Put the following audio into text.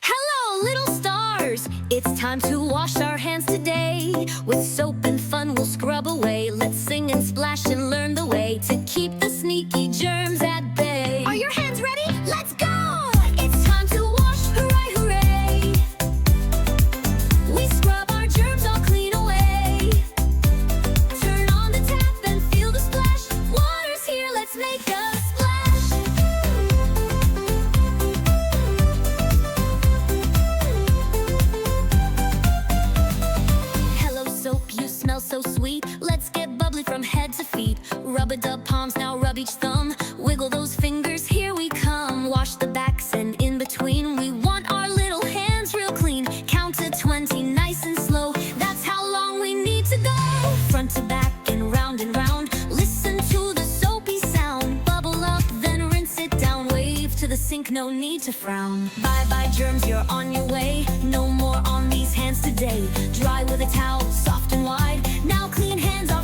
Hello, little stars! It's time to wash our hands today. With soap and fun, we'll scrub away. Let's sing and splash and learn the way to keep the sneaky germs at bay. Are your hands ready? Let's go! It's time to wash, hooray, hooray! We scrub our germs all clean away. Turn on the tap and feel the splash. Water's here, let's make a splash. Hello soap, you smell so sweet. Let's get bubbly from head to feet. Rub-a-dub palms, now rub each thumb. Wiggle those fingers, here we come. Wash the backs and in between. We want our little hands real clean. Count to 20 nice and slow. That's how long we need to go. Front to back and round and round. Listen to the soapy sound. Bubble up, then rinse it down. Wave to the sink, no need to frown. Bye-bye germs, you're on your way. No more on these hands today. Dry with a towel, soft and wide. Now clean hands are